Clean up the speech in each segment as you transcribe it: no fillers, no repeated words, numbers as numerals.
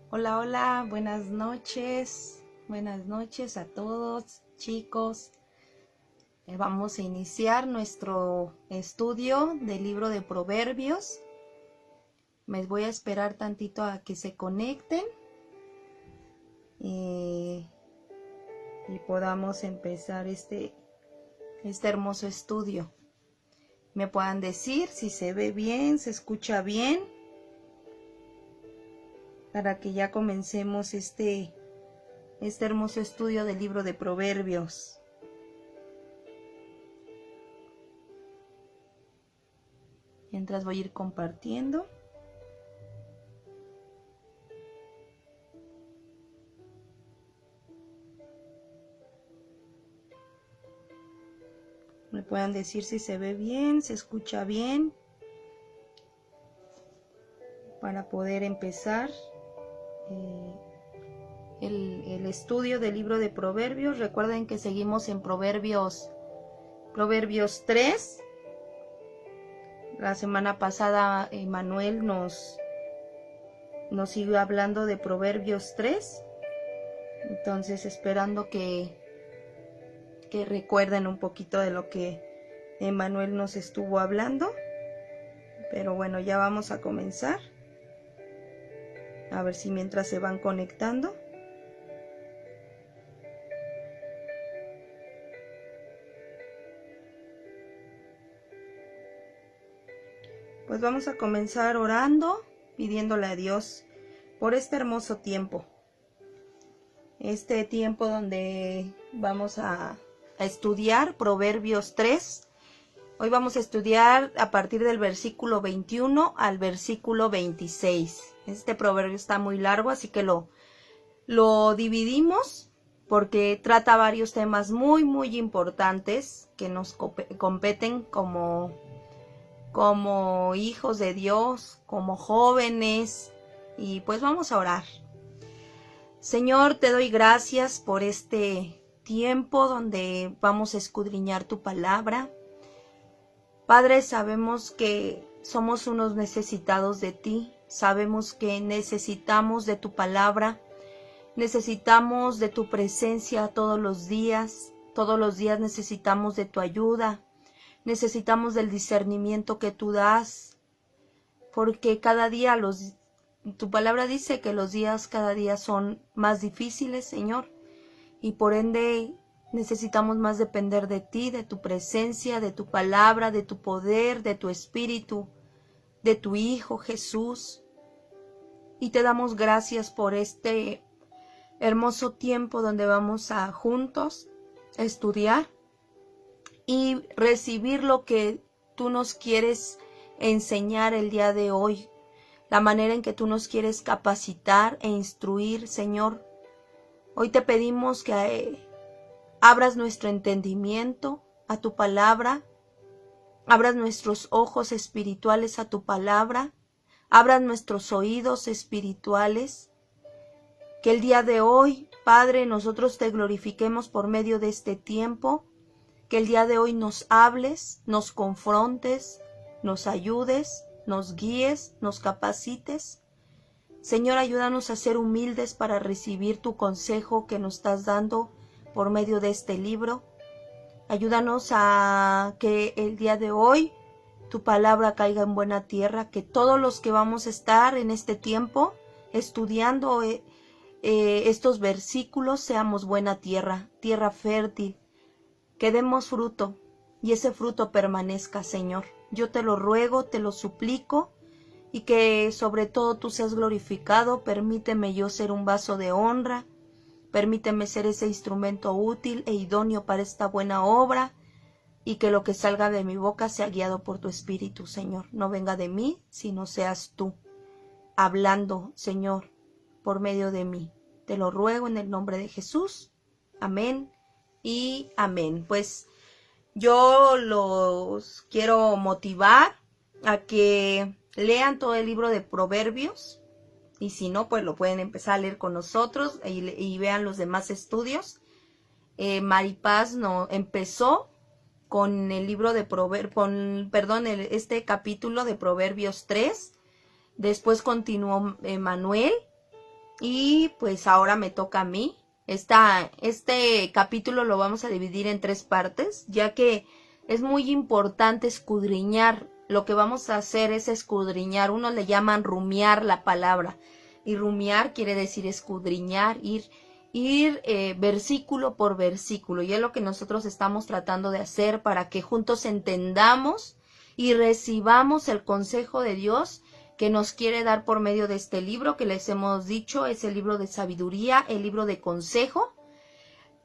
Hola, hola, buenas noches a todos, chicos. Vamos a iniciar nuestro estudio del libro de Proverbios. Me voy a esperar tantito a que se conecten y podamos empezar este hermoso estudio. Me puedan decir si se ve bien, se escucha bien, para que ya comencemos este hermoso estudio del libro de Proverbios. Mientras voy a ir compartiendo. Me puedan decir si se ve bien, se escucha bien, para poder empezar el estudio del libro de Proverbios. Recuerden que seguimos en Proverbios 3. La semana pasada Manuel nos siguió hablando de Proverbios 3. Entonces, esperando que recuerden un poquito de lo que Manuel nos estuvo hablando. Pero bueno, ya vamos a comenzar. A ver si mientras se van conectando. Pues vamos a comenzar orando, pidiéndole a Dios por este hermoso tiempo. Este tiempo donde vamos a estudiar Proverbios 3. Hoy vamos a estudiar a partir del versículo 21 al versículo 26. Este proverbio está muy largo, así que lo dividimos porque trata varios temas muy, muy importantes que nos competen como hijos de Dios, como jóvenes. Y pues vamos a orar. Señor, te doy gracias por este tiempo donde vamos a escudriñar tu palabra. Padre, sabemos que somos unos necesitados de ti, sabemos que necesitamos de tu palabra, necesitamos de tu presencia todos los días necesitamos de tu ayuda, necesitamos del discernimiento que tú das, porque cada día tu palabra dice que los días cada día son más difíciles, Señor, y por ende necesitamos más depender de ti, de tu presencia, de tu palabra, de tu poder, de tu espíritu, de tu Hijo Jesús. Y te damos gracias por este hermoso tiempo donde vamos a juntos estudiar y recibir lo que tú nos quieres enseñar el día de hoy, la manera en que tú nos quieres capacitar e instruir, Señor. Hoy te pedimos que abras nuestro entendimiento a tu palabra, abras nuestros ojos espirituales a tu palabra, abras nuestros oídos espirituales, que el día de hoy, Padre, nosotros te glorifiquemos por medio de este tiempo, que el día de hoy nos hables, nos confrontes, nos ayudes, nos guíes, nos capacites. Señor, ayúdanos a ser humildes para recibir tu consejo que nos estás dando por medio de este libro. Ayúdanos a que el día de hoy tu palabra caiga en buena tierra, que todos los que vamos a estar en este tiempo estudiando estos versículos seamos buena tierra, tierra fértil, que demos fruto y ese fruto permanezca, Señor. Yo te lo ruego, te lo suplico, y que sobre todo tú seas glorificado. Permíteme yo ser un vaso de honra, permíteme ser ese instrumento útil e idóneo para esta buena obra, y que lo que salga de mi boca sea guiado por tu Espíritu, Señor. No venga de mí, sino seas tú hablando, Señor, por medio de mí. Te lo ruego en el nombre de Jesús. Amén y amén. Pues yo los quiero motivar a que lean todo el libro de Proverbios, y si no, pues lo pueden empezar a leer con nosotros y vean los demás estudios. Maripaz empezó con el libro de este capítulo de Proverbios 3. Después continuó Manuel Y pues ahora me toca a mí. Este capítulo lo vamos a dividir en 3 partes, ya que es muy importante escudriñar. Lo que vamos a hacer es escudriñar. Unos le llaman rumiar la palabra. Y rumiar quiere decir escudriñar, ir versículo por versículo. Y es lo que nosotros estamos tratando de hacer para que juntos entendamos y recibamos el consejo de Dios que nos quiere dar por medio de este libro que les hemos dicho, es el libro de sabiduría, el libro de consejo.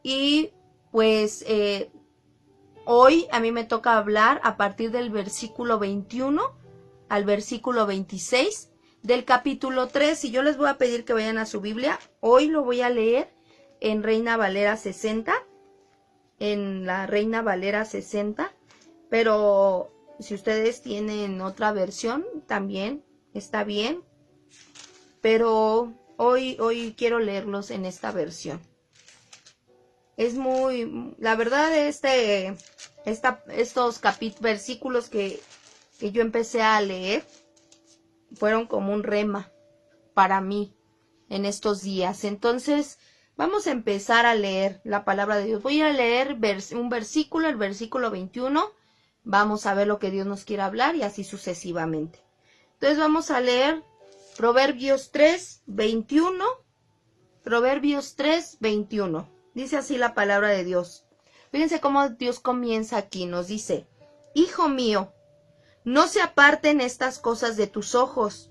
Y pues hoy a mí me toca hablar a partir del versículo 21 al versículo 26 del capítulo 3. Y yo les voy a pedir que vayan a su Biblia. Hoy lo voy a leer en Reina Valera 60, en la Reina Valera 60, pero si ustedes tienen otra versión también está bien, pero hoy quiero leerlos en esta versión. Es muy, la verdad, estos versículos que yo empecé a leer fueron como un rema para mí en estos días. Entonces, vamos a empezar a leer la palabra de Dios. Voy a leer un versículo, el versículo 21. Vamos a ver lo que Dios nos quiere hablar y así sucesivamente. Entonces vamos a leer Proverbios 3, 21. Proverbios 3, 21. Dice así la palabra de Dios. Fíjense cómo Dios comienza aquí. Nos dice: Hijo mío, no se aparten estas cosas de tus ojos.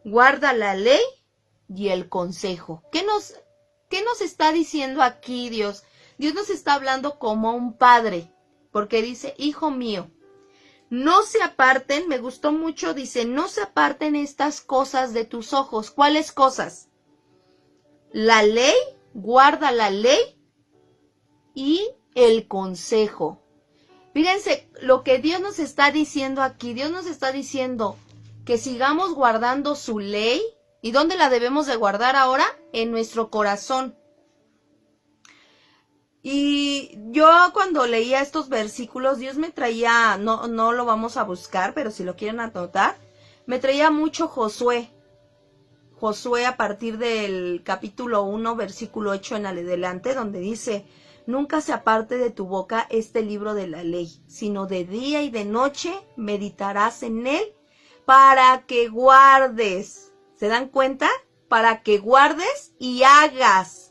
Guarda la ley y el consejo. ¿Qué nos está diciendo aquí Dios? Dios nos está hablando como un padre, porque dice: Hijo mío, no se aparten, me gustó mucho, dice, no se aparten estas cosas de tus ojos. ¿Cuáles cosas? La ley, guarda la ley y el consejo. Fíjense lo que Dios nos está diciendo aquí. Dios nos está diciendo que sigamos guardando su ley. ¿Y dónde la debemos de guardar ahora? En nuestro corazón. Y yo cuando leía estos versículos, Dios me traía, no lo vamos a buscar, pero si lo quieren anotar, me traía mucho Josué. Josué a partir del capítulo 1, versículo 8 en adelante, donde dice: Nunca se aparte de tu boca este libro de la ley, sino de día y de noche meditarás en él para que guardes. ¿Se dan cuenta? Para que guardes y hagas.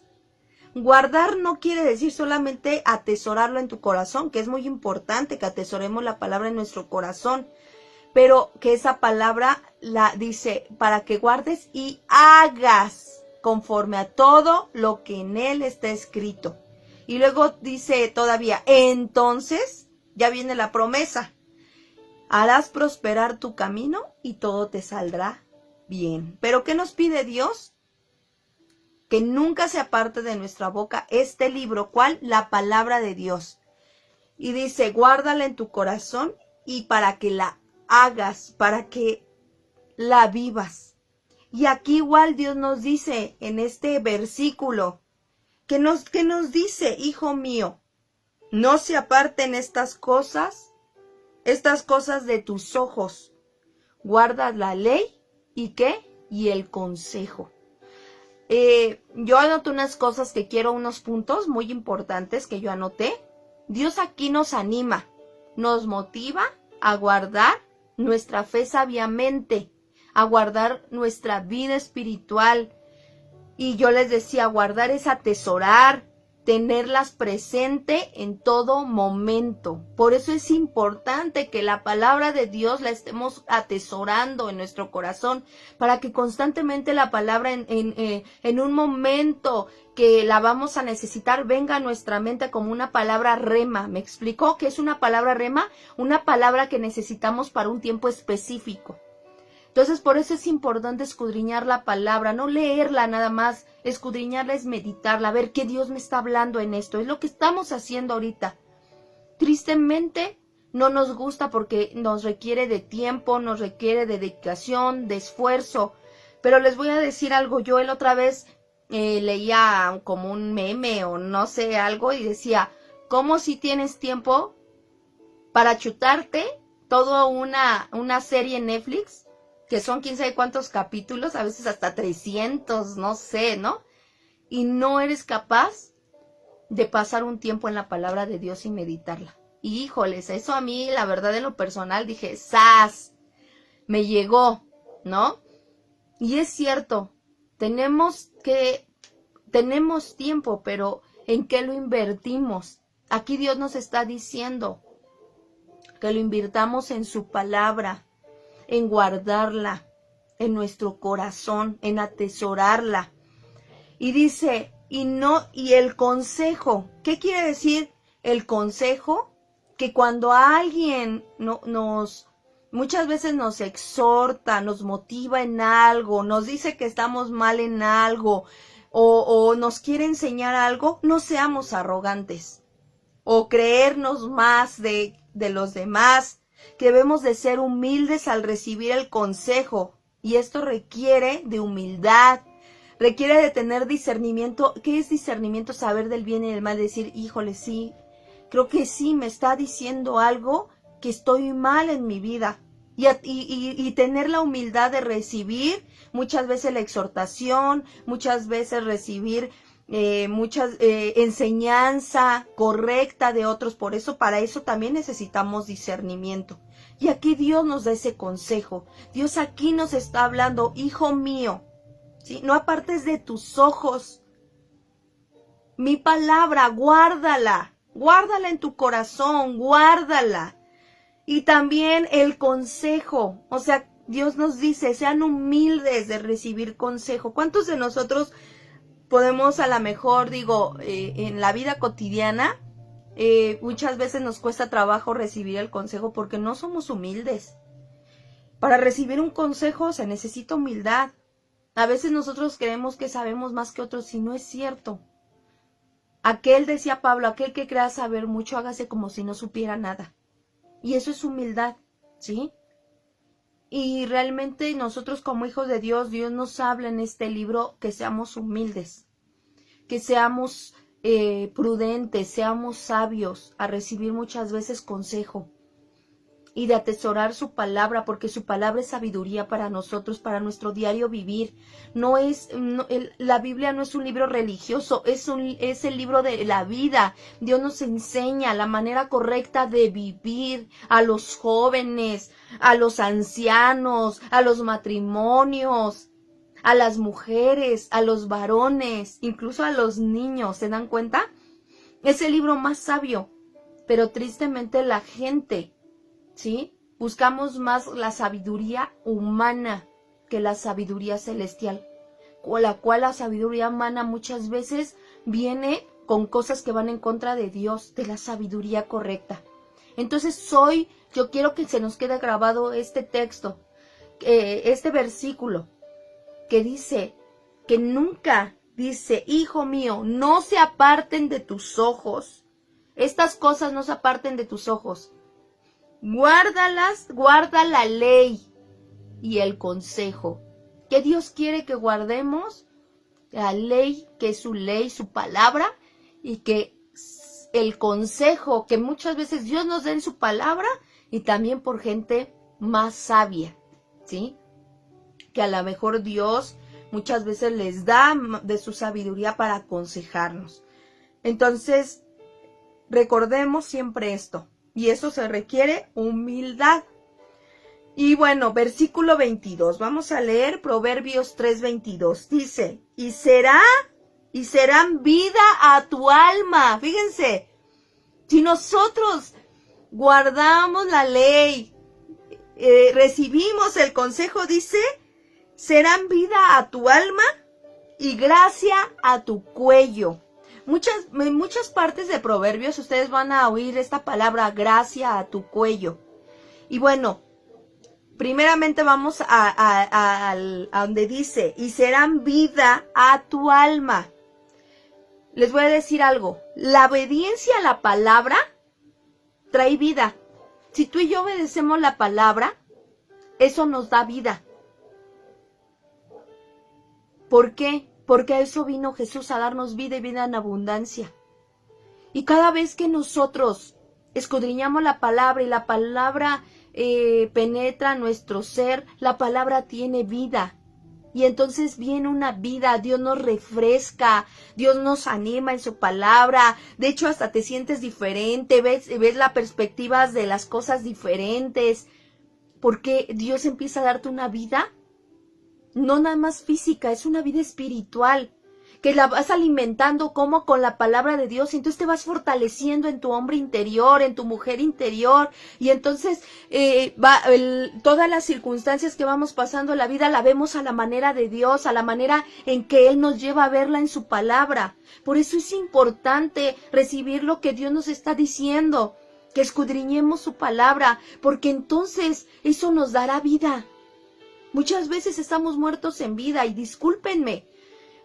Guardar no quiere decir solamente atesorarlo en tu corazón, que es muy importante que atesoremos la palabra en nuestro corazón, pero que esa palabra la dice para que guardes y hagas conforme a todo lo que en él está escrito. Y luego dice todavía, entonces ya viene la promesa: harás prosperar tu camino y todo te saldrá bien. ¿Pero qué nos pide Dios? Que nunca se aparte de nuestra boca este libro. ¿Cuál? La palabra de Dios. Y dice, guárdala en tu corazón y para que la hagas, para que la vivas. Y aquí igual Dios nos dice en este versículo, que nos dice: Hijo mío, no se aparten estas cosas de tus ojos. Guarda la ley y ¿qué? Y el consejo. Yo anoté unas cosas que quiero, unos puntos muy importantes que yo anoté. Dios aquí nos anima, nos motiva a guardar nuestra fe sabiamente, a guardar nuestra vida espiritual. Y yo les decía, guardar es atesorar, tenerlas presente en todo momento. Por eso es importante que la palabra de Dios la estemos atesorando en nuestro corazón, para que constantemente la palabra en un momento que la vamos a necesitar venga a nuestra mente como una palabra rema. ¿Me explicó qué es una palabra rema? Una palabra que necesitamos para un tiempo específico. Entonces, por eso es importante escudriñar la palabra, no leerla nada más. Escudriñarla es meditarla, ver qué Dios me está hablando en esto. Es lo que estamos haciendo ahorita. Tristemente, no nos gusta porque nos requiere de tiempo, nos requiere de dedicación, de esfuerzo. Pero les voy a decir algo. Yo la otra vez leía como un meme o no sé, algo, y decía, ¿cómo si tienes tiempo para chutarte toda una serie en Netflix? que son quién sabe cuántos capítulos, a veces hasta 300, no sé, ¿no? Y no eres capaz de pasar un tiempo en la palabra de Dios y meditarla. Y híjoles, eso a mí, la verdad, en lo personal, dije, ¡zas! Me llegó, ¿no? Y es cierto, tenemos tiempo, pero ¿en qué lo invertimos? Aquí Dios nos está diciendo que lo invirtamos en su palabra, en guardarla en nuestro corazón, en atesorarla. Y dice, y el consejo, ¿qué quiere decir el consejo? Que cuando alguien muchas veces nos exhorta, nos motiva en algo, nos dice que estamos mal en algo, o nos quiere enseñar algo, no seamos arrogantes, o creernos más de los demás, que debemos de ser humildes al recibir el consejo, y esto requiere de humildad, requiere de tener discernimiento. ¿Qué es discernimiento? Saber del bien y del mal, decir, híjole, sí, creo que sí, me está diciendo algo que estoy mal en mi vida, y tener la humildad de recibir muchas veces la exhortación, muchas veces recibir enseñanza correcta de otros. Para eso también necesitamos discernimiento. Y aquí Dios nos da ese consejo. Dios aquí nos está hablando, hijo mío, ¿sí? No apartes de tus ojos mi palabra, guárdala en tu corazón, guárdala. Y también el consejo, o sea, Dios nos dice, sean humildes de recibir consejo. ¿Cuántos de nosotros podemos, a lo mejor, en la vida cotidiana, muchas veces nos cuesta trabajo recibir el consejo porque no somos humildes? Para recibir un consejo se necesita humildad. A veces nosotros creemos que sabemos más que otros y no es cierto. Decía Pablo, aquel que crea saber mucho, hágase como si no supiera nada. Y eso es humildad, ¿sí? Y realmente nosotros como hijos de Dios, Dios nos habla en este libro que seamos humildes, que seamos prudentes, seamos sabios a recibir muchas veces consejo y de atesorar su palabra, porque su palabra es sabiduría para nosotros, para nuestro diario vivir. La Biblia no es un libro religioso, es el libro de la vida. Dios nos enseña la manera correcta de vivir, a los jóvenes, a los ancianos, a los matrimonios, a las mujeres, a los varones, incluso a los niños. ¿Se dan cuenta? Es el libro más sabio, pero tristemente la gente, ¿sí? Buscamos más la sabiduría humana que la sabiduría celestial, con la cual la sabiduría humana muchas veces viene con cosas que van en contra de Dios, de la sabiduría correcta. Entonces yo quiero que se nos quede grabado este texto, este versículo, que dice que nunca, dice, hijo mío, no se aparten de tus ojos, estas cosas no se aparten de tus ojos. Guárdalas, guarda la ley y el consejo. ¿Qué Dios quiere que guardemos? La ley, que es su ley, su palabra, y que el consejo que muchas veces Dios nos da en su palabra, y también por gente más sabia, ¿sí? Que a lo mejor Dios muchas veces les da de su sabiduría para aconsejarnos. Entonces, recordemos siempre esto. Y eso se requiere humildad. Y bueno, versículo 22. Vamos a leer Proverbios 3:22. Dice, y serán vida a tu alma. Fíjense, si nosotros guardamos la ley, recibimos el consejo, dice, serán vida a tu alma y gracia a tu cuello. En muchas partes de Proverbios ustedes van a oír esta palabra, gracia a tu cuello. Y bueno, primeramente vamos a donde dice, y serán vida a tu alma. Les voy a decir algo, la obediencia a la palabra trae vida. Si tú y yo obedecemos la palabra, eso nos da vida. ¿Por qué? Porque a eso vino Jesús, a darnos vida y vida en abundancia. Y cada vez que nosotros escudriñamos la palabra y la palabra penetra nuestro ser, la palabra tiene vida. Y entonces viene una vida, Dios nos refresca, Dios nos anima en su palabra. De hecho, hasta te sientes diferente, ves las perspectivas de las cosas diferentes. Porque Dios empieza a darte una vida, no nada más física, es una vida espiritual, que la vas alimentando como con la palabra de Dios, y entonces te vas fortaleciendo en tu hombre interior, en tu mujer interior, y entonces todas las circunstancias que vamos pasando en la vida la vemos a la manera de Dios, a la manera en que Él nos lleva a verla en su palabra. Por eso es importante recibir lo que Dios nos está diciendo, que escudriñemos su palabra, porque entonces eso nos dará vida. Muchas veces estamos muertos en vida, y discúlpenme,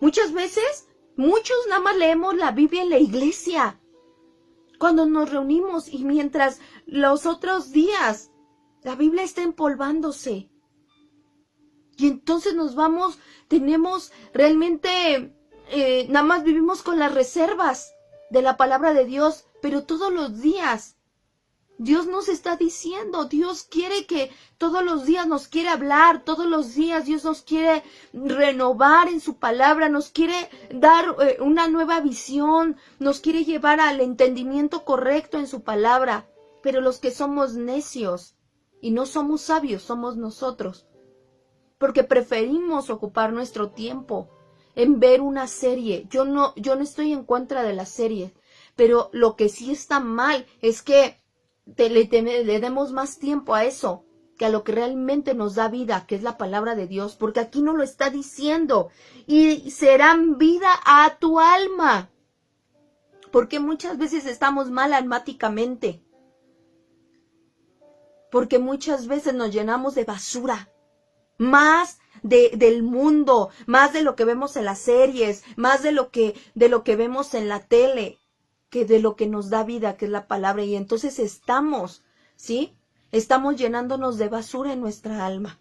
muchas veces, muchos nada más leemos la Biblia en la iglesia, cuando nos reunimos, y mientras los otros días la Biblia está empolvándose. Y entonces tenemos realmente, nada más vivimos con las reservas de la palabra de Dios, pero todos los días Dios nos está diciendo, Dios quiere que todos los días nos quiere hablar, todos los días Dios nos quiere renovar en su palabra, nos quiere dar una nueva visión, nos quiere llevar al entendimiento correcto en su palabra. Pero los que somos necios y no somos sabios somos nosotros, porque preferimos ocupar nuestro tiempo en ver una serie. Yo no estoy en contra de las series, pero lo que sí está mal es que le demos más tiempo a eso que a lo que realmente nos da vida, que es la palabra de Dios, porque aquí nos lo está diciendo, y serán vida a tu alma, porque muchas veces estamos mal almáticamente, porque muchas veces nos llenamos de basura, más del mundo, más de lo que vemos en las series, más de lo que vemos en la tele, que de lo que nos da vida, que es la palabra. Y entonces estamos llenándonos de basura en nuestra alma.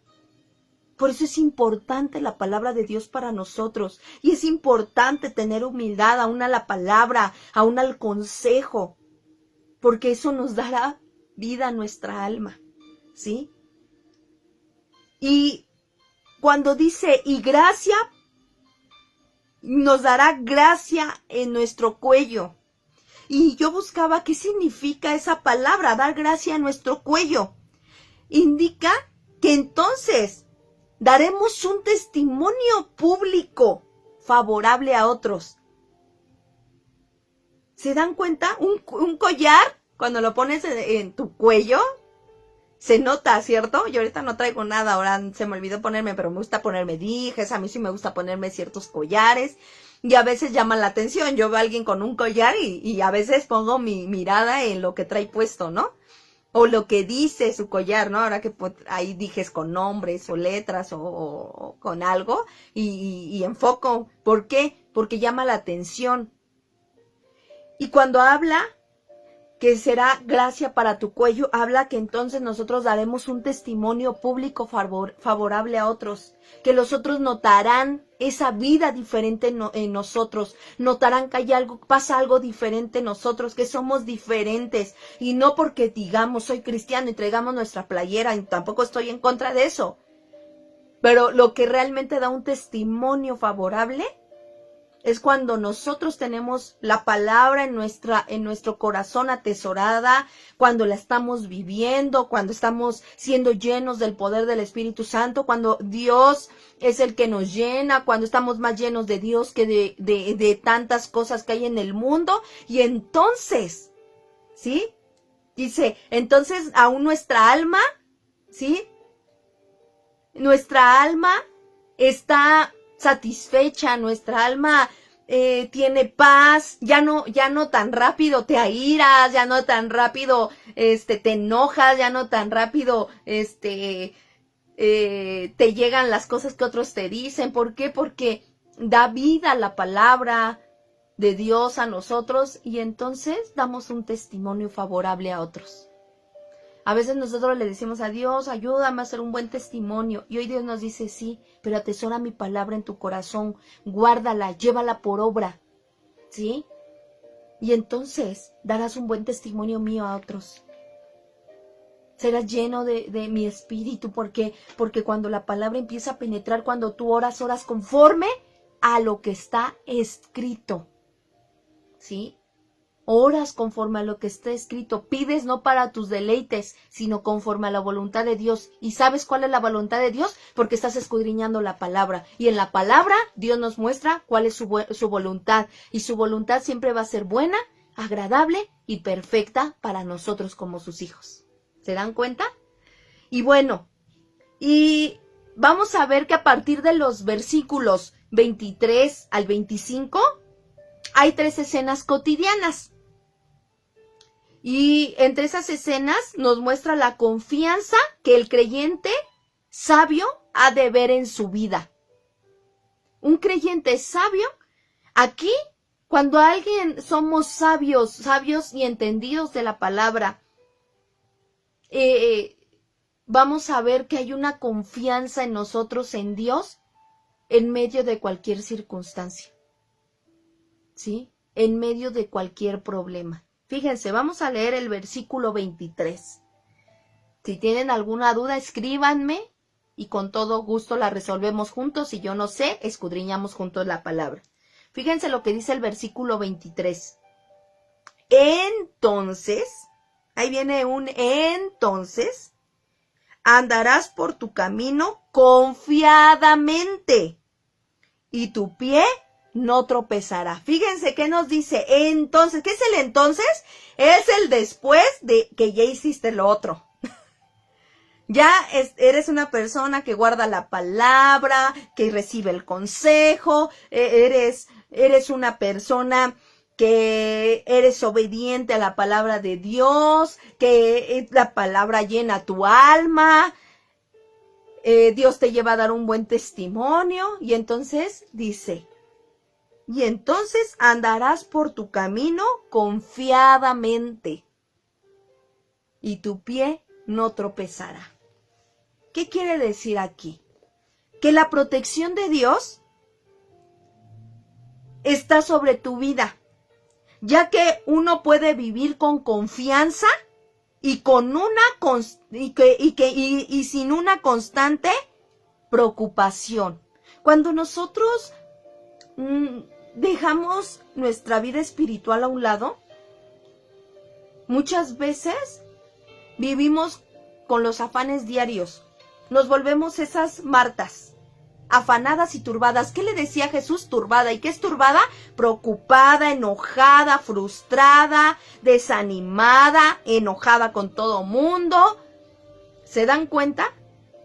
Por eso es importante la palabra de Dios para nosotros, y es importante tener humildad aún a la palabra, aún al consejo, porque eso nos dará vida a nuestra alma, ¿sí? Y cuando dice, y gracia, nos dará gracia en nuestro cuello. Y yo buscaba qué significa esa palabra, dar gracia a nuestro cuello. Indica que entonces daremos un testimonio público favorable a otros. ¿Se dan cuenta? Un collar, cuando lo pones en tu cuello, se nota, ¿cierto? Yo ahorita no traigo nada, ahora se me olvidó ponerme, pero me gusta ponerme dijes, a mí sí me gusta ponerme ciertos collares. Y a veces llaman la atención, yo veo a alguien con un collar y a veces pongo mi mirada en lo que trae puesto, ¿no? O lo que dice su collar, ¿no? Ahora que ahí dijes con nombres o letras o con algo y enfoco. ¿Por qué? Porque llama la atención. Y cuando habla que será gracia para tu cuello, habla que entonces nosotros daremos un testimonio público favorable a otros, que los otros notarán esa vida diferente en nosotros, notarán que pasa algo diferente en nosotros, que somos diferentes, y no porque digamos soy cristiano y traigamos nuestra playera, y tampoco estoy en contra de eso, pero lo que realmente da un testimonio favorable es cuando nosotros tenemos la palabra en nuestro corazón atesorada, cuando la estamos viviendo, cuando estamos siendo llenos del poder del Espíritu Santo, cuando Dios es el que nos llena, cuando estamos más llenos de Dios que de tantas cosas que hay en el mundo. Y entonces, ¿sí? Dice, entonces aún nuestra alma, ¿sí? Nuestra alma está satisfecha, nuestra alma tiene paz, ya no tan rápido te airas, ya no tan rápido te enojas, ya no tan rápido te llegan las cosas que otros te dicen. ¿Por qué? Porque da vida la palabra de Dios a nosotros, y entonces damos un testimonio favorable a otros. A veces nosotros le decimos a Dios, ayúdame a hacer un buen testimonio. Y hoy Dios nos dice, sí, pero atesora mi palabra en tu corazón, guárdala, llévala por obra, ¿sí? Y entonces darás un buen testimonio mío a otros. Serás lleno de mi espíritu, porque cuando la palabra empieza a penetrar, cuando tú oras conforme a lo que está escrito, ¿sí? Oras conforme a lo que está escrito, pides no para tus deleites, sino conforme a la voluntad de Dios. ¿Y sabes cuál es la voluntad de Dios? Porque estás escudriñando la palabra. Y en la palabra Dios nos muestra cuál es su voluntad. Y su voluntad siempre va a ser buena, agradable y perfecta para nosotros como sus hijos. ¿Se dan cuenta? Y bueno, y vamos a ver que a partir de los versículos 23 al 25 hay 3 escenas cotidianas. Y entre esas escenas nos muestra la confianza que el creyente sabio ha de ver en su vida. Un creyente sabio, aquí, cuando alguien somos sabios y entendidos de la palabra, vamos a ver que hay una confianza en nosotros, en Dios, en medio de cualquier circunstancia, ¿sí? En medio de cualquier problema. Fíjense, vamos a leer el versículo 23. Si tienen alguna duda, escríbanme y con todo gusto la resolvemos juntos. Si yo no sé, escudriñamos juntos la palabra. Fíjense lo que dice el versículo 23. Entonces, ahí viene un entonces, andarás por tu camino confiadamente y tu pie no tropezará. Fíjense qué nos dice entonces. ¿Qué es el entonces? Es el después de que ya hiciste lo otro. Ya eres una persona que guarda la palabra, que recibe el consejo, eres una persona que eres obediente a la palabra de Dios, que la palabra llena tu alma, Dios te lleva a dar un buen testimonio, y entonces dice, y entonces andarás por tu camino confiadamente, y tu pie no tropezará. ¿Qué quiere decir aquí? Que la protección de Dios está sobre tu vida, ya que uno puede vivir con confianza y con y sin una constante preocupación. Cuando nosotros dejamos nuestra vida espiritual a un lado, muchas veces vivimos con los afanes diarios. Nos volvemos esas Martas, afanadas y turbadas. ¿Qué le decía Jesús? Turbada. ¿Y qué es turbada? Preocupada, enojada, frustrada, desanimada, enojada con todo mundo. ¿Se dan cuenta?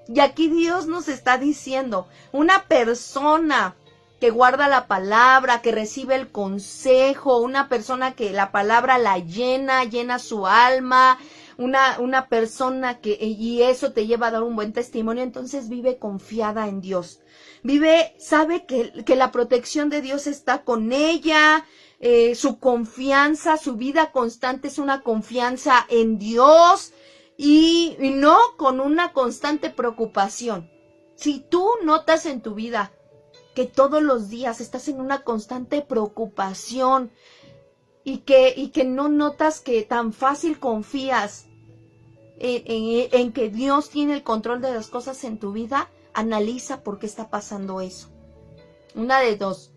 Y aquí Dios nos está diciendo, una persona que guarda la palabra, que recibe el consejo, una persona que la palabra la llena su alma, una persona que, y eso te lleva a dar un buen testimonio, entonces vive confiada en Dios. Sabe que la protección de Dios está con ella, su confianza, su vida constante es una confianza en Dios y no con una constante preocupación. Si tú notas en tu vida que todos los días estás en una constante preocupación y que no notas que tan fácil confías en que Dios tiene el control de las cosas en tu vida, analiza por qué está pasando eso. Una de dos.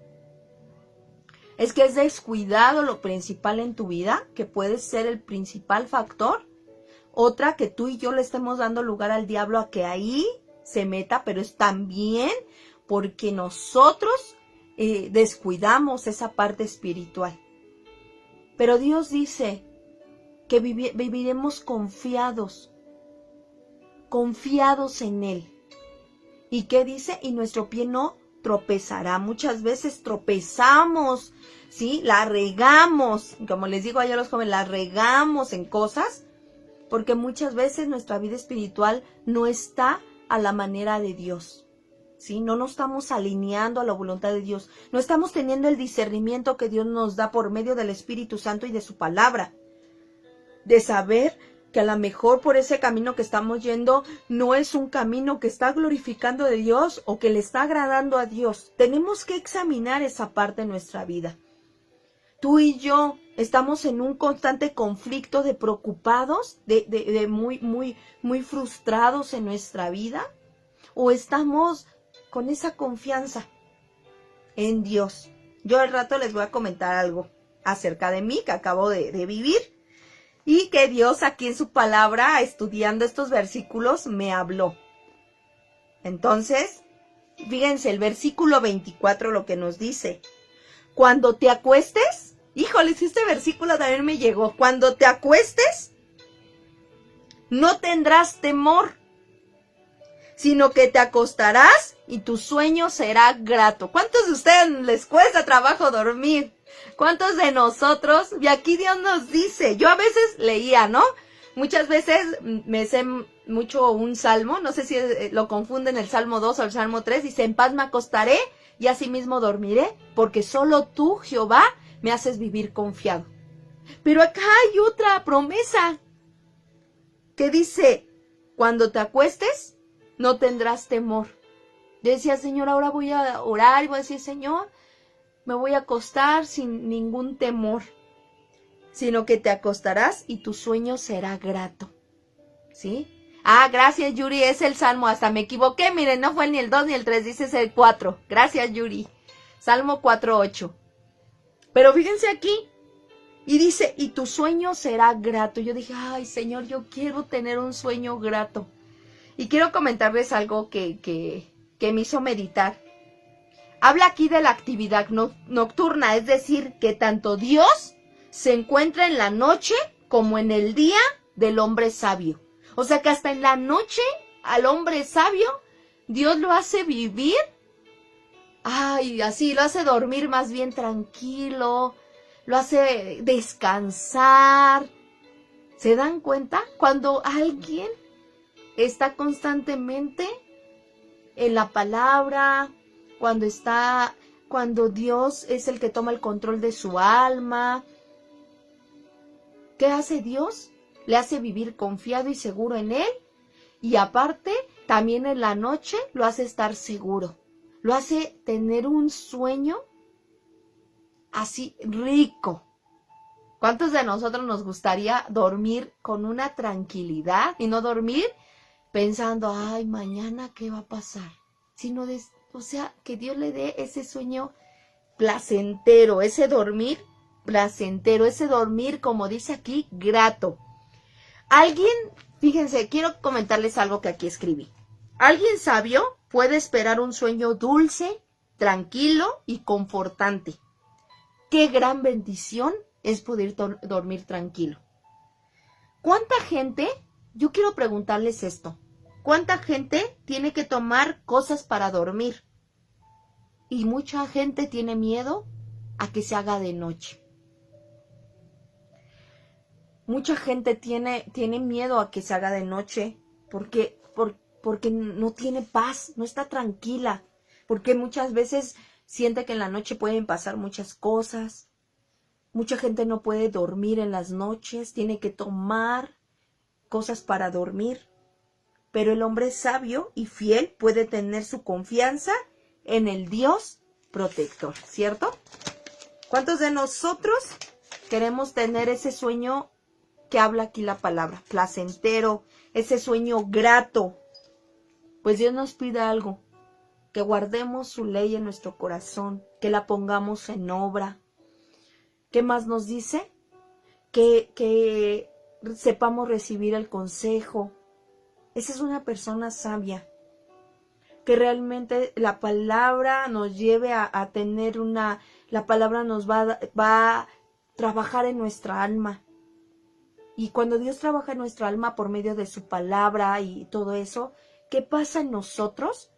Es que es descuidado lo principal en tu vida, que puede ser el principal factor. Otra, que tú y yo le estemos dando lugar al diablo a que ahí se meta, pero es también porque nosotros descuidamos esa parte espiritual. Pero Dios dice que viviremos confiados en Él. ¿Y qué dice? Y nuestro pie no tropezará. Muchas veces tropezamos, ¿sí? La regamos, como les digo ayer a los jóvenes, la regamos en cosas, porque muchas veces nuestra vida espiritual no está a la manera de Dios. ¿Sí? No nos estamos alineando a la voluntad de Dios. No estamos teniendo el discernimiento que Dios nos da por medio del Espíritu Santo y de su palabra. De saber que a lo mejor por ese camino que estamos yendo no es un camino que está glorificando a Dios o que le está agradando a Dios. Tenemos que examinar esa parte de nuestra vida. Tú y yo Estamos en un constante conflicto de preocupados, de muy frustrados en nuestra vida, o estamos con esa confianza en Dios. Yo al rato les voy a comentar algo acerca de mí que acabo de vivir y que Dios aquí en su palabra, estudiando estos versículos, me habló. Entonces, fíjense, el versículo 24 lo que nos dice: cuando te acuestes, híjoles, este versículo también me llegó, cuando te acuestes, no tendrás temor, sino que te acostarás y tu sueño será grato. ¿Cuántos de ustedes les cuesta trabajo dormir? ¿Cuántos de nosotros? Y aquí Dios nos dice, yo a veces leía, ¿no? Muchas veces me sé mucho un salmo, no sé si lo confunden el Salmo 2 o el Salmo 3, dice: en paz me acostaré y asimismo dormiré, porque solo tú, Jehová, me haces vivir confiado. Pero acá hay otra promesa que dice: cuando te acuestes, no tendrás temor. Yo decía: Señor, ahora voy a orar y voy a decir: Señor, me voy a acostar sin ningún temor, sino que te acostarás y tu sueño será grato. ¿Sí? Ah, gracias, Yuri, es el Salmo, hasta me equivoqué, miren, no fue ni el 2 ni el 3, dice es el 4. Gracias, Yuri. Salmo 4:8. Pero fíjense aquí, y dice: y tu sueño será grato. Yo dije: ay, Señor, yo quiero tener un sueño grato. Y quiero comentarles algo que me hizo meditar. Habla aquí de la actividad nocturna, es decir, que tanto Dios se encuentra en la noche como en el día del hombre sabio. O sea que hasta en la noche al hombre sabio Dios lo hace vivir, ay, así, lo hace dormir más bien tranquilo, lo hace descansar. ¿Se dan cuenta? Cuando alguien está constantemente en la palabra, cuando Dios es el que toma el control de su alma, ¿qué hace Dios? Le hace vivir confiado y seguro en Él, y aparte, también en la noche lo hace estar seguro, lo hace tener un sueño así rico. ¿Cuántos de nosotros nos gustaría dormir con una tranquilidad y no dormir pensando: ay, mañana qué va a pasar? Sino o sea, que Dios le dé ese sueño placentero, ese dormir placentero, ese dormir, como dice aquí, grato. Alguien, fíjense, quiero comentarles algo que aquí escribí. Alguien sabio puede esperar un sueño dulce, tranquilo y confortante. Qué gran bendición es poder dormir tranquilo. ¿Cuánta gente? Yo quiero preguntarles esto. ¿Cuánta gente tiene que tomar cosas para dormir? Y mucha gente tiene miedo a que se haga de noche. Mucha gente tiene miedo a que se haga de noche porque no tiene paz, no está tranquila, porque muchas veces siente que en la noche pueden pasar muchas cosas. Mucha gente no puede dormir en las noches, tiene que tomar cosas para dormir. Pero el hombre sabio y fiel puede tener su confianza en el Dios protector, ¿cierto? ¿Cuántos de nosotros queremos tener ese sueño que habla aquí la palabra, placentero, ese sueño grato? Pues Dios nos pide algo: que guardemos su ley en nuestro corazón, que la pongamos en obra. ¿Qué más nos dice? Que sepamos recibir el consejo. Esa es una persona sabia, que realmente la palabra nos lleve a tener la palabra nos va a trabajar en nuestra alma. Y cuando Dios trabaja en nuestra alma por medio de su palabra y todo eso, ¿qué pasa en nosotros?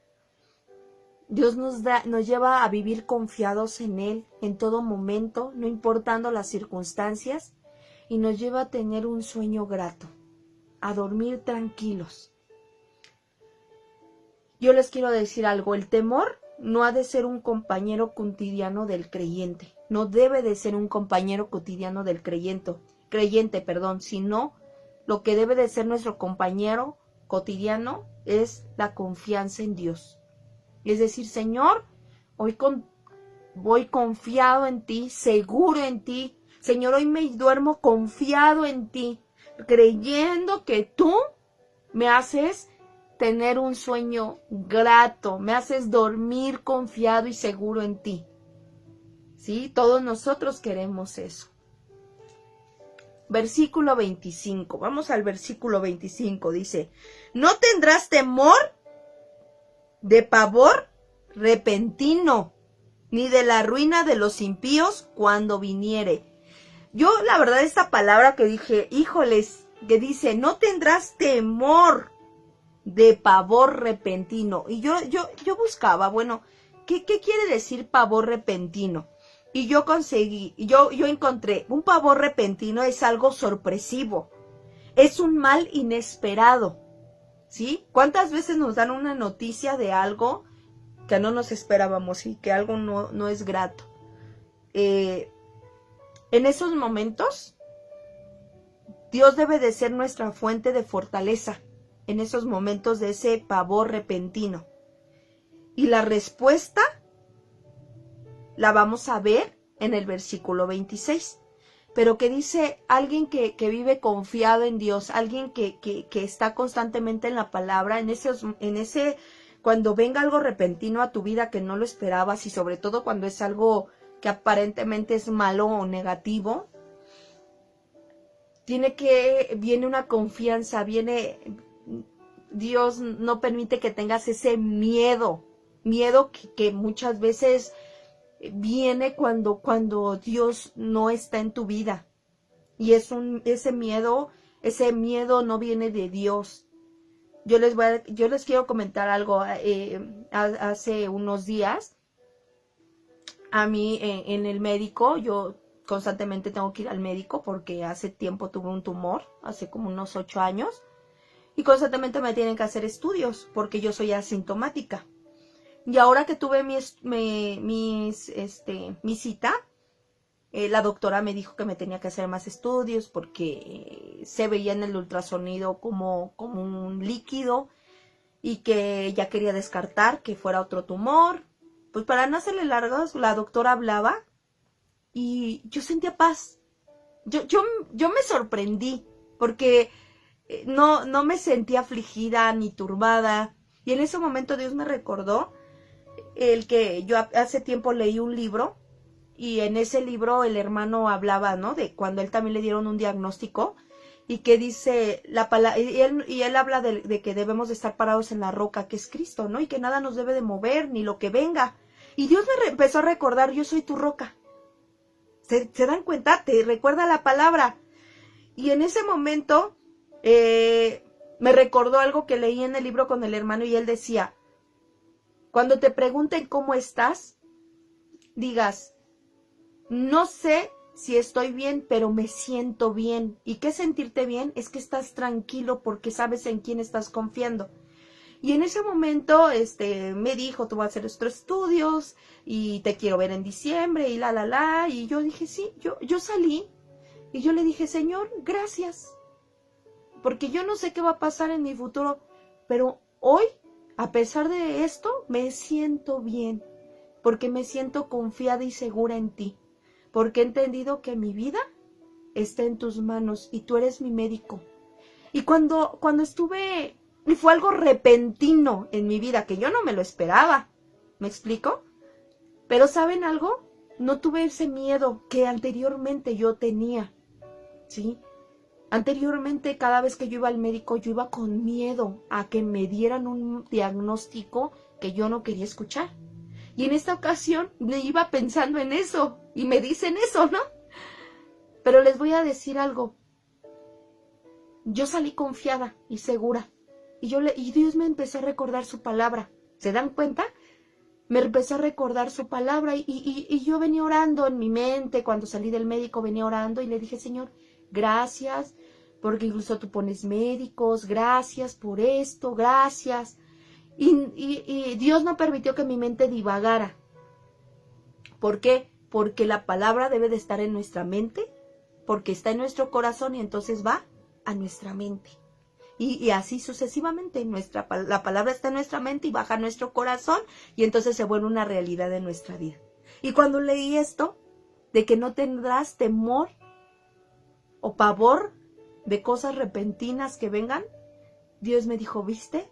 Dios nos lleva a vivir confiados en Él en todo momento, no importando las circunstancias, y nos lleva a tener un sueño grato, a dormir tranquilos. Yo les quiero decir algo: el temor no ha de ser un compañero cotidiano del creyente, no debe de ser un compañero cotidiano del creyente, sino lo que debe de ser nuestro compañero cotidiano es la confianza en Dios. Es decir: Señor, hoy voy confiado en ti, seguro en ti, Señor, hoy me duermo confiado en ti, creyendo que tú me haces tener un sueño grato, me haces dormir confiado y seguro en ti. ¿Sí? Todos nosotros queremos eso. Versículo 25. Vamos al versículo 25. Dice, no tendrás temor de pavor repentino, ni de la ruina de los impíos cuando viniere. Yo, la verdad, esta palabra que dije, híjoles, que dice, no tendrás temor de pavor repentino. Y yo buscaba, bueno, ¿qué quiere decir pavor repentino? Y yo encontré, un pavor repentino es algo sorpresivo, es un mal inesperado, ¿sí? ¿Cuántas veces nos dan una noticia de algo que no nos esperábamos y que algo no es grato? En esos momentos, Dios debe de ser nuestra fuente de fortaleza, en esos momentos de ese pavor repentino. Y la respuesta la vamos a ver en el versículo 26. Pero que dice alguien que vive confiado en Dios, alguien que está constantemente en la palabra, cuando venga algo repentino a tu vida que no lo esperabas, y sobre todo cuando es algo que aparentemente es malo o negativo, viene una confianza, Dios no permite que tengas ese miedo que muchas veces viene cuando Dios no está en tu vida. Y ese miedo no viene de Dios. Yo les quiero comentar algo. Hace unos días, a mí en el médico, yo constantemente tengo que ir al médico porque hace tiempo tuve un tumor, hace como unos 8 años, y constantemente me tienen que hacer estudios porque yo soy asintomática. Y ahora que tuve mi cita, la doctora me dijo que me tenía que hacer más estudios porque se veía en el ultrasonido como un líquido y que ya quería descartar que fuera otro tumor. Pues para no hacerle largas, la doctora hablaba y yo sentía paz. Yo me sorprendí porque no me sentía afligida ni turbada. Y en ese momento Dios me recordó el que yo hace tiempo leí un libro, y en ese libro el hermano hablaba, ¿no?, de cuando él también le dieron un diagnóstico, y que dice la palabra, y él habla de que debemos de estar parados en la roca que es Cristo, ¿no?, y que nada nos debe de mover, ni lo que venga. Y Dios me empezó a recordar, yo soy tu roca. ¿Se dan cuenta? Te recuerda la palabra. Y en ese momento me recordó algo que leí en el libro con el hermano, y él decía, cuando te pregunten cómo estás, digas, no sé si estoy bien, pero me siento bien. ¿Y qué sentirte bien? Es que estás tranquilo porque sabes en quién estás confiando. Y en ese momento me dijo, tú vas a hacer estos estudios y te quiero ver en diciembre y y yo dije, sí, yo salí y yo le dije, Señor, gracias, porque yo no sé qué va a pasar en mi futuro, pero hoy, a pesar de esto, me siento bien, porque me siento confiada y segura en ti, porque he entendido que mi vida está en tus manos y tú eres mi médico. Y cuando estuve, y fue algo repentino en mi vida, que yo no me lo esperaba, ¿me explico? Pero ¿saben algo? No tuve ese miedo que anteriormente yo tenía, ¿sí? Anteriormente, cada vez que yo iba al médico, yo iba con miedo a que me dieran un diagnóstico que yo no quería escuchar. Y en esta ocasión me iba pensando en eso, y me dicen eso, ¿no? Pero les voy a decir algo. Yo salí confiada y segura. Y Dios me empezó a recordar su palabra. ¿Se dan cuenta? Me empezó a recordar su palabra y yo venía orando en mi mente. Cuando salí del médico venía orando y le dije, Señor, gracias, porque incluso tú pones médicos, gracias por esto, gracias. Y Dios no permitió que mi mente divagara. ¿Por qué? Porque la palabra debe de estar en nuestra mente, porque está en nuestro corazón y entonces va a nuestra mente. Y así sucesivamente, la palabra está en nuestra mente y baja a nuestro corazón y entonces se vuelve una realidad en nuestra vida. Y cuando leí esto, de que no tendrás temor o pavor de cosas repentinas que vengan, Dios me dijo, ¿viste?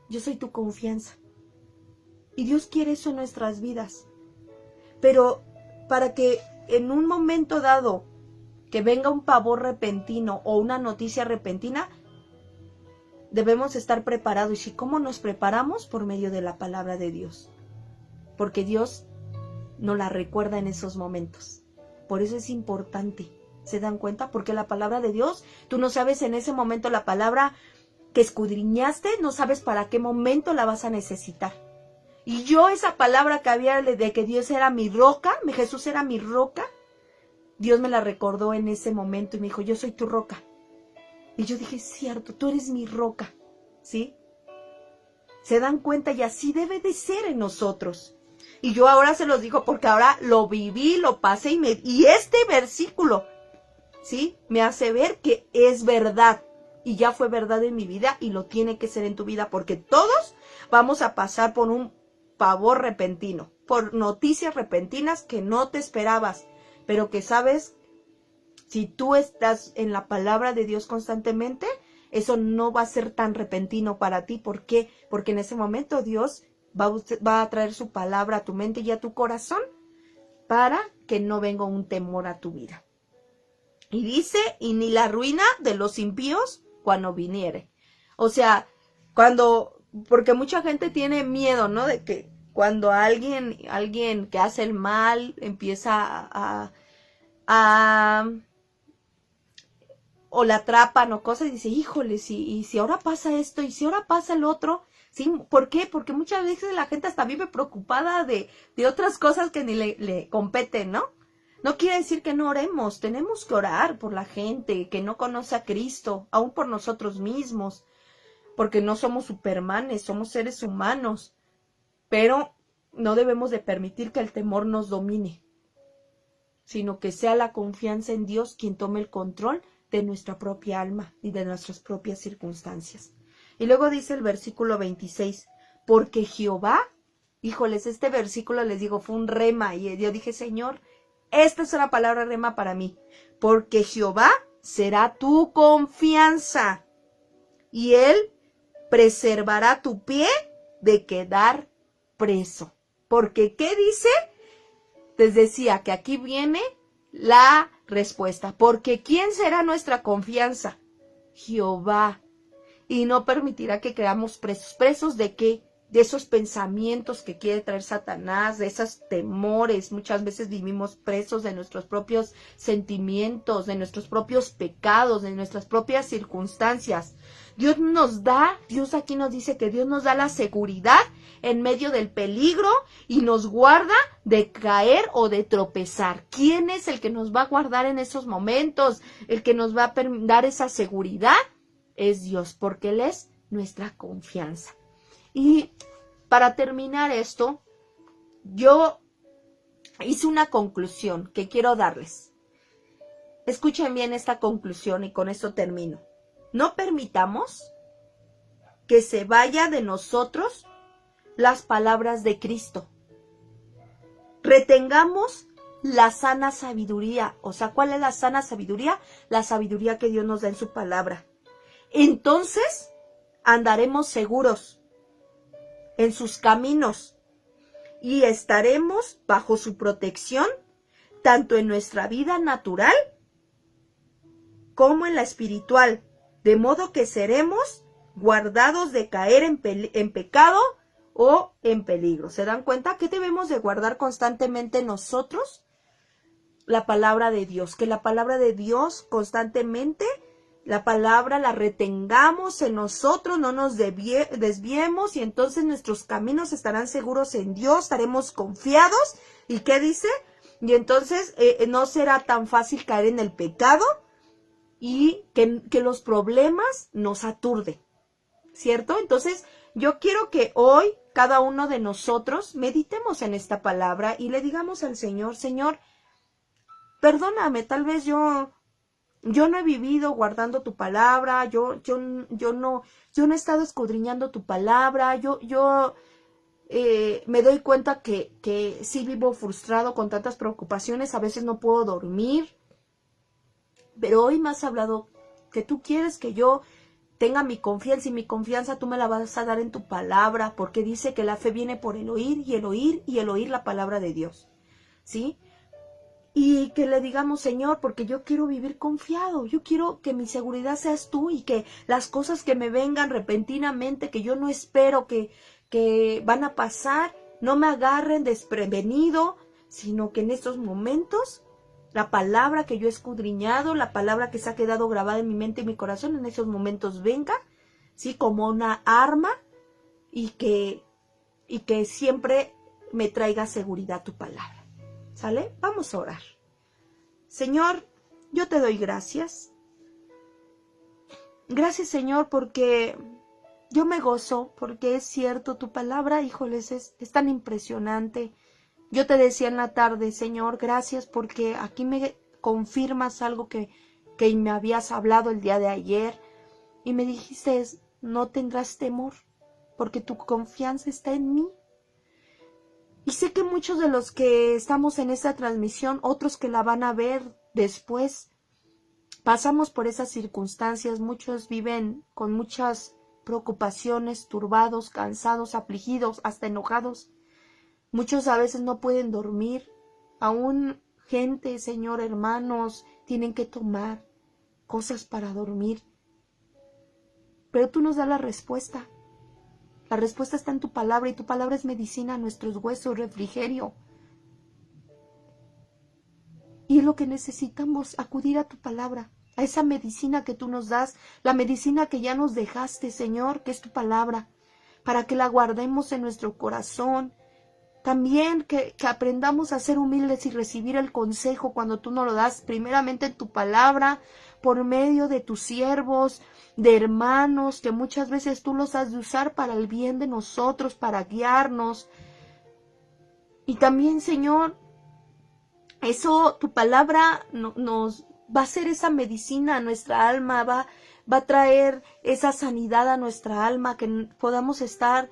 Yo soy tu confianza. Y Dios quiere eso en nuestras vidas. Pero para que en un momento dado que venga un pavor repentino o una noticia repentina, debemos estar preparados. ¿Y cómo nos preparamos? Por medio de la palabra de Dios. Porque Dios nos la recuerda en esos momentos. Por eso es importante. ¿Se dan cuenta? Porque la palabra de Dios, tú no sabes en ese momento la palabra que escudriñaste, no sabes para qué momento la vas a necesitar. Y yo esa palabra que había de que Dios era mi roca, Jesús era mi roca, Dios me la recordó en ese momento y me dijo, yo soy tu roca. Y yo dije, cierto, tú eres mi roca, ¿sí? ¿Se dan cuenta? Y así debe de ser en nosotros. Y yo ahora se los digo porque ahora lo viví, lo pasé y este versículo, ¿sí? Me hace ver que es verdad. Y ya fue verdad en mi vida y lo tiene que ser en tu vida porque todos vamos a pasar por un pavor repentino, por noticias repentinas que no te esperabas, pero que sabes, si tú estás en la palabra de Dios constantemente, eso no va a ser tan repentino para ti. ¿Por qué? Porque en ese momento Dios va a traer su palabra a tu mente y a tu corazón para que no venga un temor a tu vida. Y dice, y ni la ruina de los impíos cuando viniere. O sea, porque mucha gente tiene miedo, ¿no? De que cuando alguien que hace el mal empieza o la atrapan o cosas y dice, híjole, y si ahora pasa esto, y si ahora pasa el otro, ¿sí? ¿Por qué? Porque muchas veces la gente hasta vive preocupada de otras cosas que ni le competen, ¿no? No quiere decir que no oremos, tenemos que orar por la gente que no conoce a Cristo, aún por nosotros mismos, porque no somos supermanes, somos seres humanos, pero no debemos de permitir que el temor nos domine, sino que sea la confianza en Dios quien tome el control de nuestra propia alma y de nuestras propias circunstancias. Y luego dice el versículo 26, porque Jehová, híjoles, este versículo les digo, fue un rema, y yo dije, Señor, esta es una palabra rema para mí, porque Jehová será tu confianza, y Él preservará tu pie de quedar preso. Porque, ¿qué dice? Les decía que aquí viene la respuesta. Porque ¿quién será nuestra confianza? Jehová. Y no permitirá que quedamos presos. ¿Presos de qué? De esos pensamientos que quiere traer Satanás, de esos temores. Muchas veces vivimos presos de nuestros propios sentimientos, de nuestros propios pecados, de nuestras propias circunstancias. Dios aquí nos dice que Dios nos da la seguridad en medio del peligro y nos guarda de caer o de tropezar. ¿Quién es el que nos va a guardar en esos momentos? El que nos va a dar esa seguridad es Dios, porque Él es nuestra confianza. Y para terminar esto, yo hice una conclusión que quiero darles. Escuchen bien esta conclusión y con esto termino. No permitamos que se vaya de nosotros las palabras de Cristo. Retengamos la sana sabiduría. O sea, ¿cuál es la sana sabiduría? La sabiduría que Dios nos da en su palabra. Entonces, andaremos seguros en sus caminos y estaremos bajo su protección, tanto en nuestra vida natural como en la espiritual, de modo que seremos guardados de caer en pecado o en peligro. ¿Se dan cuenta? ¿Qué debemos de guardar constantemente nosotros? La palabra de Dios, que la palabra de Dios constantemente, la palabra la retengamos en nosotros, no nos desviemos y entonces nuestros caminos estarán seguros en Dios, estaremos confiados. ¿Y qué dice? Y entonces no será tan fácil caer en el pecado y que los problemas nos aturden, ¿cierto? Entonces yo quiero que hoy cada uno de nosotros meditemos en esta palabra y le digamos al Señor, Señor, perdóname, tal vez yo no he vivido guardando tu palabra, yo no he estado escudriñando tu palabra, yo me doy cuenta que sí vivo frustrado con tantas preocupaciones, a veces no puedo dormir, pero hoy me has hablado que tú quieres que yo tenga mi confianza, y mi confianza tú me la vas a dar en tu palabra, porque dice que la fe viene por el oír y el oír y el oír la palabra de Dios, ¿sí? Y que le digamos, Señor, porque yo quiero vivir confiado, yo quiero que mi seguridad seas tú, y que las cosas que me vengan repentinamente, que yo no espero que van a pasar, no me agarren desprevenido, sino que en estos momentos la palabra que yo he escudriñado, la palabra que se ha quedado grabada en mi mente y mi corazón, en esos momentos venga, ¿sí? Como una arma, y que siempre me traiga seguridad tu palabra. ¿Sale? Vamos a orar. Señor, yo te doy gracias. Gracias, Señor, porque yo me gozo, porque es cierto, tu palabra, híjoles, es tan impresionante. Yo te decía en la tarde, Señor, gracias porque aquí me confirmas algo que me habías hablado el día de ayer, y me dijiste, no tendrás temor, porque tu confianza está en mí. Y sé que muchos de los que estamos en esta transmisión, otros que la van a ver después, pasamos por esas circunstancias. Muchos viven con muchas preocupaciones, turbados, cansados, afligidos, hasta enojados. Muchos a veces no pueden dormir. Aún gente, Señor, hermanos, tienen que tomar cosas para dormir. Pero tú nos das la respuesta. La respuesta está en tu palabra, y tu palabra es medicina a nuestros huesos, refrigerio. Y es lo que necesitamos, acudir a tu palabra, a esa medicina que tú nos das, la medicina que ya nos dejaste, Señor, que es tu palabra, para que la guardemos en nuestro corazón. También que aprendamos a ser humildes y recibir el consejo cuando tú nos lo das, primeramente en tu palabra, por medio de tus siervos, de hermanos, que muchas veces tú los has de usar para el bien de nosotros, para guiarnos. Y también, Señor, eso, tu palabra nos va a hacer esa medicina a nuestra alma, va a traer esa sanidad a nuestra alma, que podamos estar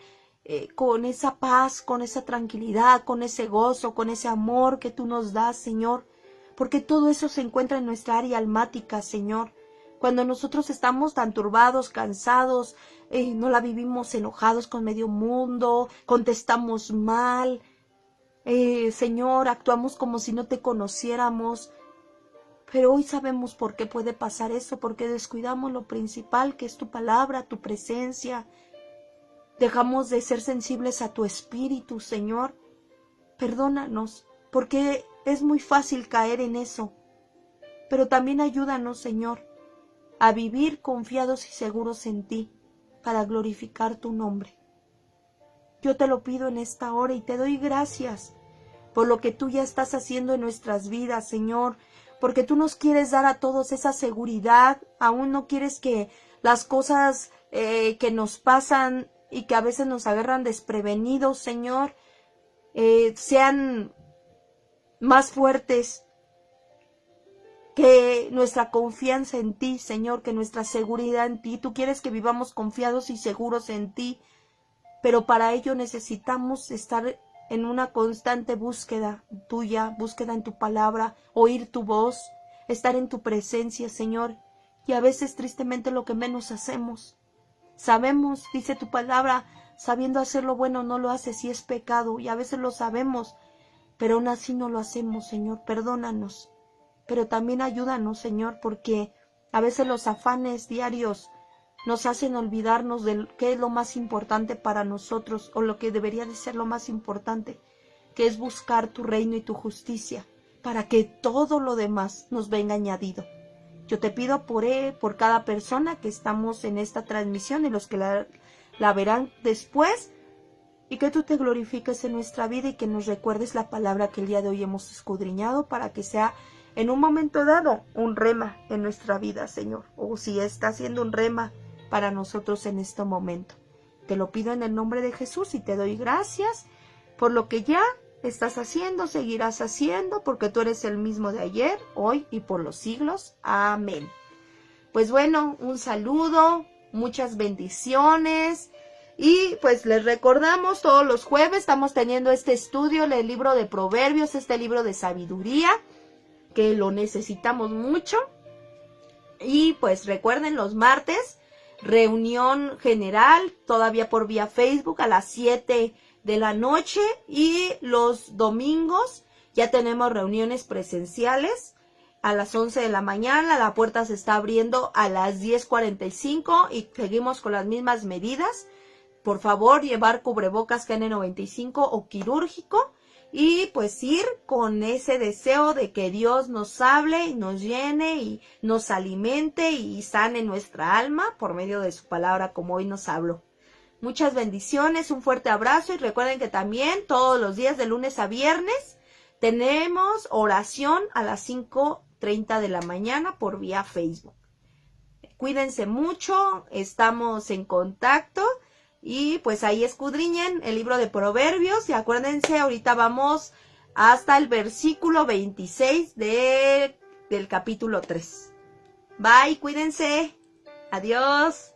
con esa paz, con esa tranquilidad, con ese gozo, con ese amor que tú nos das, Señor, porque todo eso se encuentra en nuestra área almática, Señor. Cuando nosotros estamos tan turbados, cansados, no la vivimos enojados con medio mundo, contestamos mal, Señor, actuamos como si no te conociéramos, pero hoy sabemos por qué puede pasar eso, porque descuidamos lo principal, que es tu palabra, tu presencia. Dejamos de ser sensibles a tu espíritu, Señor. Perdónanos, porque es muy fácil caer en eso. Pero también ayúdanos, Señor, a vivir confiados y seguros en ti, para glorificar tu nombre. Yo te lo pido en esta hora y te doy gracias por lo que tú ya estás haciendo en nuestras vidas, Señor, porque tú nos quieres dar a todos esa seguridad. Aún no quieres que las cosas que nos pasan y que a veces nos agarran desprevenidos, Señor, sean más fuertes que nuestra confianza en ti, Señor, que nuestra seguridad en ti. Tú quieres que vivamos confiados y seguros en ti, pero para ello necesitamos estar en una constante búsqueda tuya, búsqueda en tu palabra, oír tu voz, estar en tu presencia, Señor. Y a veces tristemente lo que menos hacemos. Sabemos, dice tu palabra, sabiendo hacer lo bueno no lo haces y es pecado, y a veces lo sabemos, pero aún así no lo hacemos, Señor. Perdónanos, pero también ayúdanos, Señor, porque a veces los afanes diarios nos hacen olvidarnos de qué es lo más importante para nosotros, o lo que debería de ser lo más importante, que es buscar tu reino y tu justicia, para que todo lo demás nos venga añadido. Yo te pido por cada persona que estamos en esta transmisión y los que la verán después, y que tú te glorifiques en nuestra vida y que nos recuerdes la palabra que el día de hoy hemos escudriñado, para que sea en un momento dado un rema en nuestra vida, Señor, o si está siendo un rema para nosotros en este momento. Te lo pido en el nombre de Jesús y te doy gracias por lo que ya estás haciendo, seguirás haciendo, porque tú eres el mismo de ayer, hoy y por los siglos. Amén. Pues bueno, un saludo, muchas bendiciones, Y pues les recordamos, todos los jueves estamos teniendo este estudio del libro de Proverbios, este libro de sabiduría, que lo necesitamos mucho. Y pues recuerden, los martes, reunión general, todavía por vía Facebook a las 7 de la noche. Y los domingos ya tenemos reuniones presenciales a las 11 de la mañana. La puerta se está abriendo a las 10:45 y seguimos con las mismas medidas. Por favor, llevar cubrebocas KN95 o quirúrgico. Y pues ir con ese deseo de que Dios nos hable y nos llene y nos alimente y sane nuestra alma por medio de su palabra, como hoy nos habló. Muchas bendiciones, un fuerte abrazo, y recuerden que también todos los días de lunes a viernes tenemos oración a las 5:30 de la mañana por vía Facebook. Cuídense mucho, estamos en contacto. Y pues ahí escudriñen el libro de Proverbios. Y acuérdense, ahorita vamos hasta el versículo 26 del capítulo 3. Bye, cuídense. Adiós.